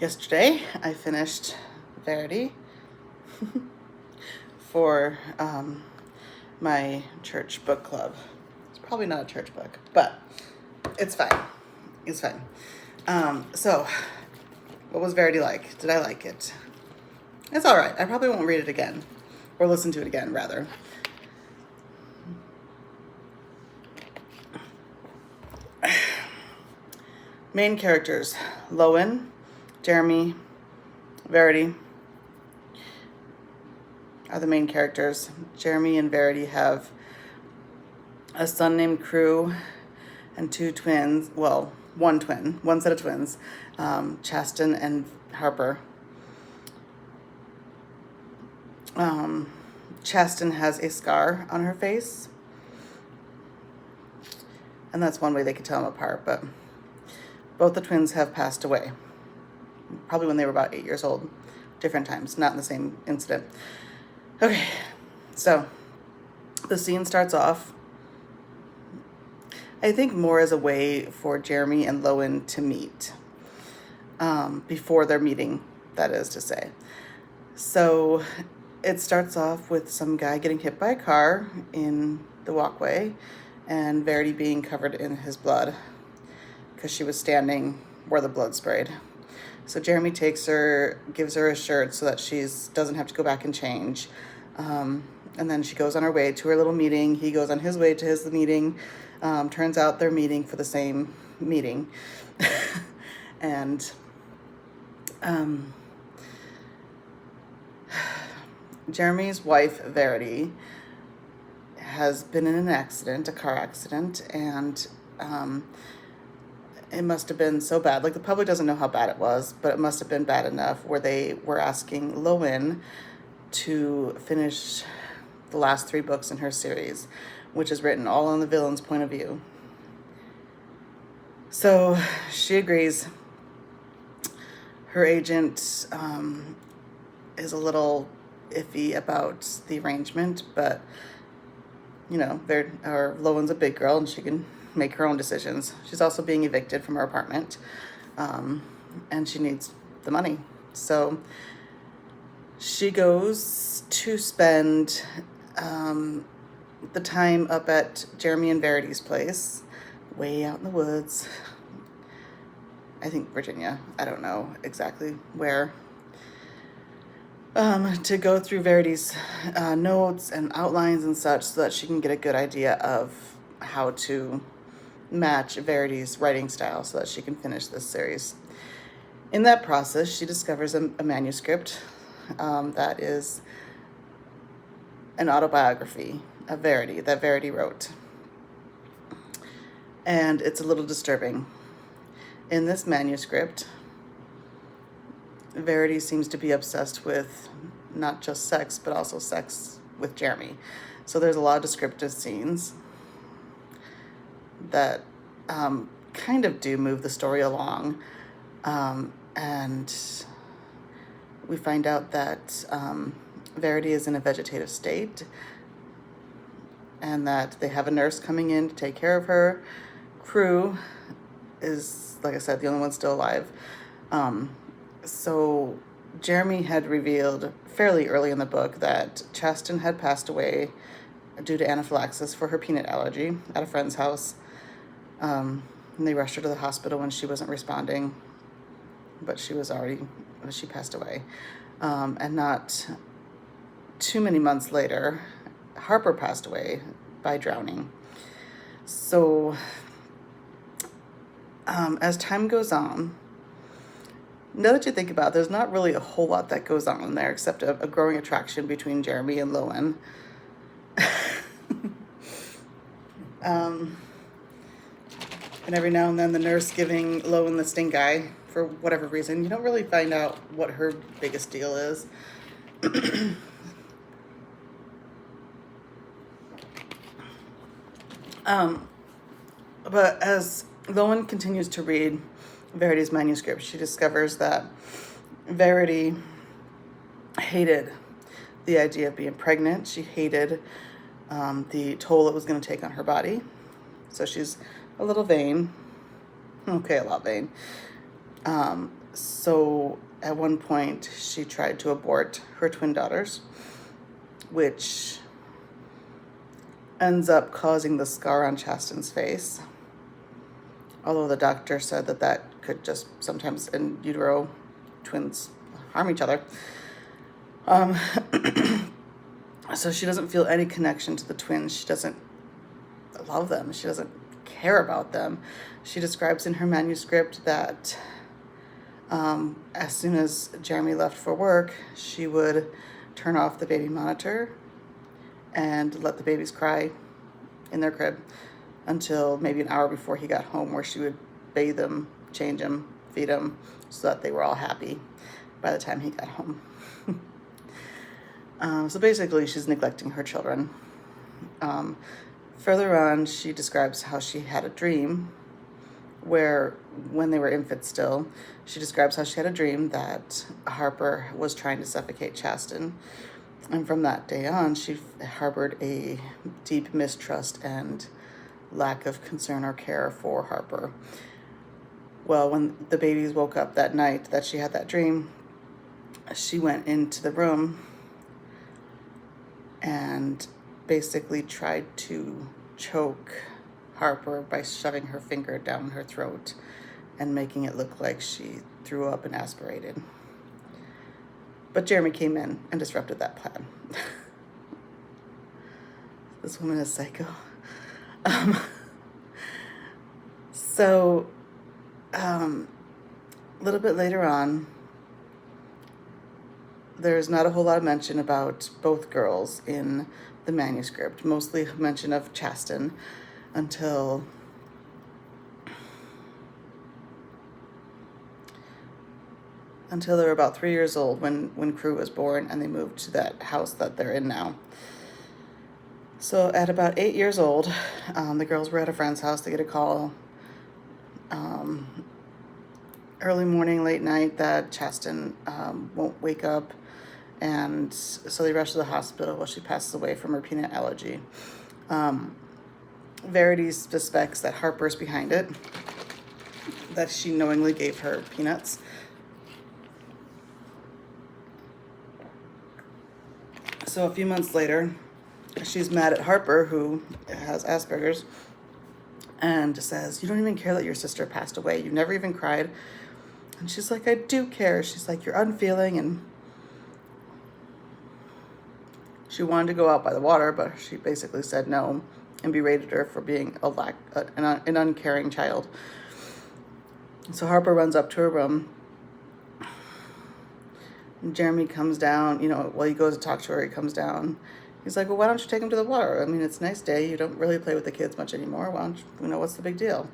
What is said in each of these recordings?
Yesterday, I finished Verity for my church book club. It's probably not a church book, but it's fine. It's fine. So, what was Verity like? Did I like it? It's all right. I probably won't read it again, or listen to it again, rather. Main characters: Lowen, Jeremy, Verity are the main characters. Jeremy and Verity have a son named Crew and two twins. Well, one set of twins, Chasten and Harper. Chasten has a scar on her face, and that's one way they could tell them apart, but both the twins have passed away, probably when they were about 8 years old, different times, not in the same incident. Okay, so the scene starts off, I think, more as a way for Jeremy and Lowen to meet before their meeting, that is to say. So it starts off with some guy getting hit by a car in the walkway and Verity being covered in his blood because she was standing where the blood sprayed. So Jeremy takes her, gives her a shirt so that she doesn't have to go back and change. And then she goes on her way to her little meeting. He goes on his way to his meeting. Turns out they're meeting for the same meeting. And Jeremy's wife, Verity, has been in an accident, a car accident, and it must have been so bad. Like, the public doesn't know how bad it was, but it must have been bad enough where they were asking Lowen to finish the last 3 books in her series, which is written all on the villain's point of view. So she agrees. Her agent is a little iffy about the arrangement, but you know, Lowen's a big girl and she can make her own decisions. She's also being evicted from her apartment, and she needs the money. So she goes to spend the time up at Jeremy and Verity's place, way out in the woods. I think Virginia. I don't know exactly where. To go through Verity's notes and outlines and such so that she can get a good idea of how to match Verity's writing style so that she can finish this series. In that process, she discovers a manuscript that is an autobiography of Verity that Verity wrote. And it's a little disturbing. In this manuscript, Verity seems to be obsessed with not just sex, but also sex with Jeremy. So there's a lot of descriptive scenes that kind of do move the story along. And we find out that Verity is in a vegetative state and that they have a nurse coming in to take care of her. Crew is, like I said, the only one still alive. So Jeremy had revealed fairly early in the book that Chasten had passed away due to anaphylaxis for her peanut allergy at a friend's house. And they rushed her to the hospital when she wasn't responding, but she passed away. And not too many months later, Harper passed away by drowning. So as time goes on, now that you think about it, there's not really a whole lot that goes on in there except a growing attraction between Jeremy and Lowen. And every now and then the nurse giving Lowen the stink eye for whatever reason. You don't really find out what her biggest deal is. But as Lowen continues to read Verity's manuscript, she discovers that Verity hated the idea of being pregnant. She hated the toll it was going to take on her body. So she's a little vain. Okay, a lot vain. So at one point, she tried to abort her twin daughters, which ends up causing the scar on Chasten's face. Although the doctor said that that could just sometimes in utero twins harm each other. So she doesn't feel any connection to the twins. She doesn't love them. She doesn't care about them. She describes in her manuscript that as soon as Jeremy left for work, she would turn off the baby monitor and let the babies cry in their crib until maybe an hour before he got home, where she would bathe them, change them, feed them, so that they were all happy by the time he got home. So basically, she's neglecting her children. Further on, she describes how she had a dream where, when they were infants still, she describes how she had a dream that Harper was trying to suffocate Chasten. And from that day on, she harbored a deep mistrust and lack of concern or care for Harper. Well, when the babies woke up that night that she had that dream, she went into the room and basically tried to choke Harper by shoving her finger down her throat and making it look like she threw up and aspirated. But Jeremy came in and disrupted that plan. This woman is psycho. So, a little bit later on, there's not a whole lot of mention about both girls in the manuscript, mostly mention of Chasten until they were about 3 years old when Crew was born, and they moved to that house that they're in now. So at about 8 years old, the girls were at a friend's house. They get a call early morning, late night, that Chasten won't wake up, and so they rush to the hospital. Well, she passes away from her peanut allergy. Verity suspects that Harper's behind it, that she knowingly gave her peanuts. So a few months later, she's mad at Harper, who has Asperger's, and says, "You don't even care that your sister passed away. You never even cried." And she's like, "I do care." She's like, "You're unfeeling." And she wanted to go out by the water, but she basically said no and berated her for being an uncaring child. So Harper runs up to her room. And Jeremy comes down, while he goes to talk to her, he comes down. He's like, "Well, why don't you take him to the water? I mean, it's a nice day. You don't really play with the kids much anymore. Why don't you, what's the big deal?"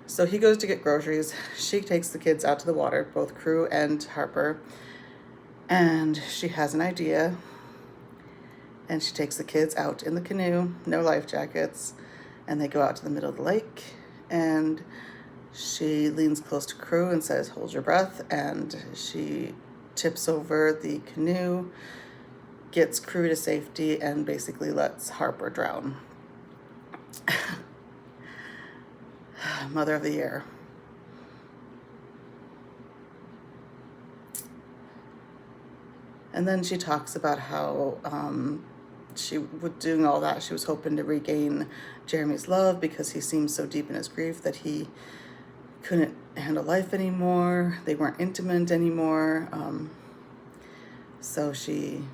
So he goes to get groceries. She takes the kids out to the water, both Crew and Harper. And she has an idea. And she takes the kids out in the canoe, no life jackets. And they go out to the middle of the lake. And she leans close to Crew and says, "Hold your breath." And she tips over the canoe, gets Crew to safety, and basically lets Harper drown. Mother of the year. And then she talks about how she was doing all that. She was hoping to regain Jeremy's love because he seemed so deep in his grief that he couldn't handle life anymore. They weren't intimate anymore. So she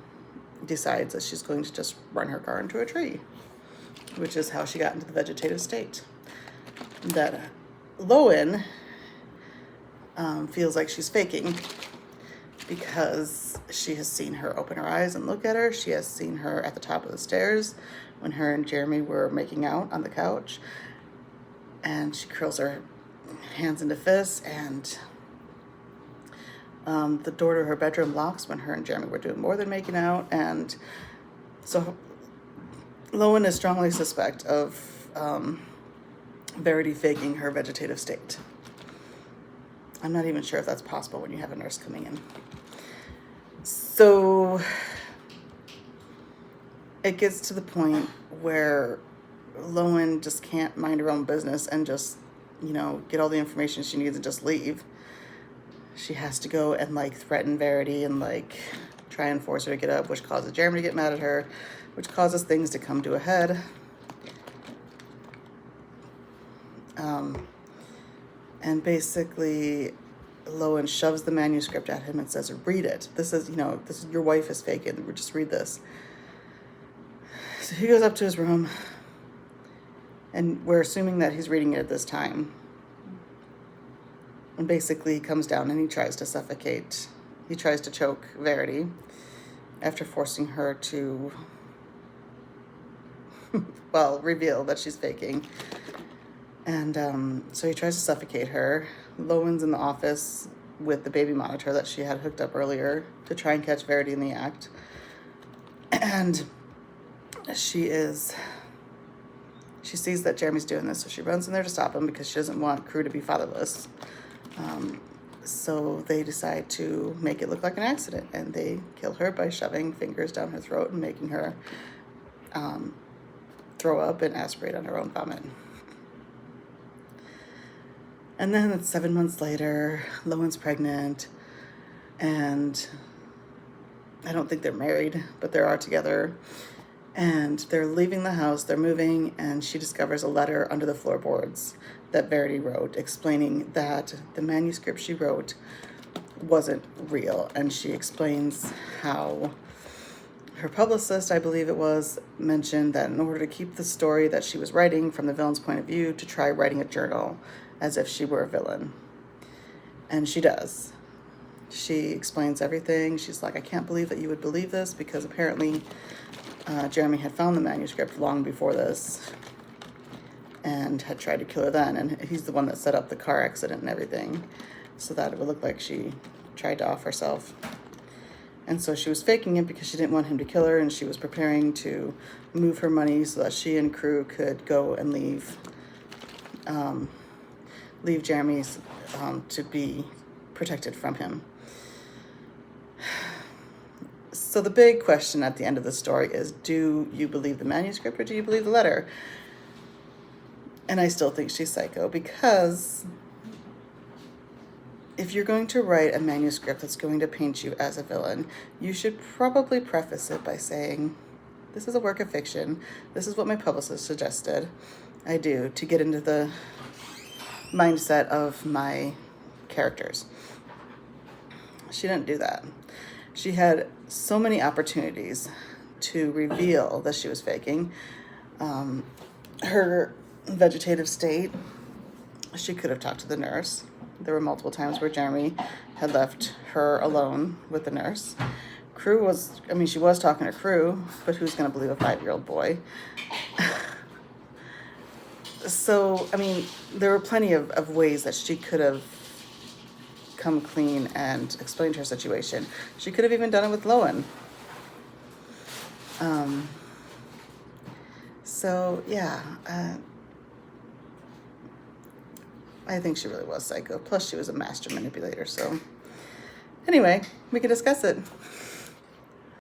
decides that she's going to just run her car into a tree, which is how she got into the vegetative state. That Lowen feels like she's faking because she has seen her open her eyes and look at her. She has seen her at the top of the stairs when her and Jeremy were making out on the couch. And she curls her hands into fists, and the door to her bedroom locks when her and Jeremy were doing more than making out. And so Lowen is strongly suspect of Verity faking her vegetative state. I'm not even sure if that's possible when you have a nurse coming in. So it gets to the point where Lowen just can't mind her own business and just, get all the information she needs and just leave. she has to go and like threaten Verity and like try and force her to get up, which causes Jeremy to get mad at her, which causes things to come to a head. And basically Lowen shoves the manuscript at him and says, read it. This is, your wife is faking. Just read this. So he goes up to his room, and we're assuming that he's reading it at this time. And basically he comes down and he tries to suffocate. He tries to choke Verity after forcing her to, reveal that she's faking. And so he tries to suffocate her. Lowen's in the office with the baby monitor that she had hooked up earlier to try and catch Verity in the act. And she sees that Jeremy's doing this, so she runs in there to stop him because she doesn't want Crew to be fatherless. So they decide to make it look like an accident, and they kill her by shoving fingers down her throat and making her throw up and aspirate on her own vomit. And then it's 7 months later, Lowen's pregnant, and I don't think they're married, but they are together. And they're leaving the house, they're moving, and she discovers a letter under the floorboards that Verity wrote, explaining that the manuscript she wrote wasn't real. And she explains how her publicist, I believe it was, mentioned that in order to keep the story that she was writing from the villain's point of view, to try writing a journal as if she were a villain. And she does. She explains everything. She's like, I can't believe that you would believe this, because apparently Jeremy had found the manuscript long before this and had tried to kill her then. And he's the one that set up the car accident and everything so that it would look like she tried to off herself. And so she was faking it because she didn't want him to kill her, and she was preparing to move her money so that she and Crew could go and leave Jeremy's to be protected from him. So the big question at the end of the story is, do you believe the manuscript or do you believe the letter? And I still think she's psycho, because if you're going to write a manuscript that's going to paint you as a villain, you should probably preface it by saying, this is a work of fiction. This is what my publicist suggested I do to get into the mindset of my characters. She didn't do that. She had so many opportunities to reveal that she was faking. Her vegetative state, she could have talked to the nurse. There were multiple times where Jeremy had left her alone with the nurse. She was talking to Crew, but who's going to believe a 5-year-old boy? So, there were plenty of ways that she could have come clean and explained her situation. She could have even done it with Lowen. I think she really was psycho. Plus, she was a master manipulator. So, anyway, we can discuss it.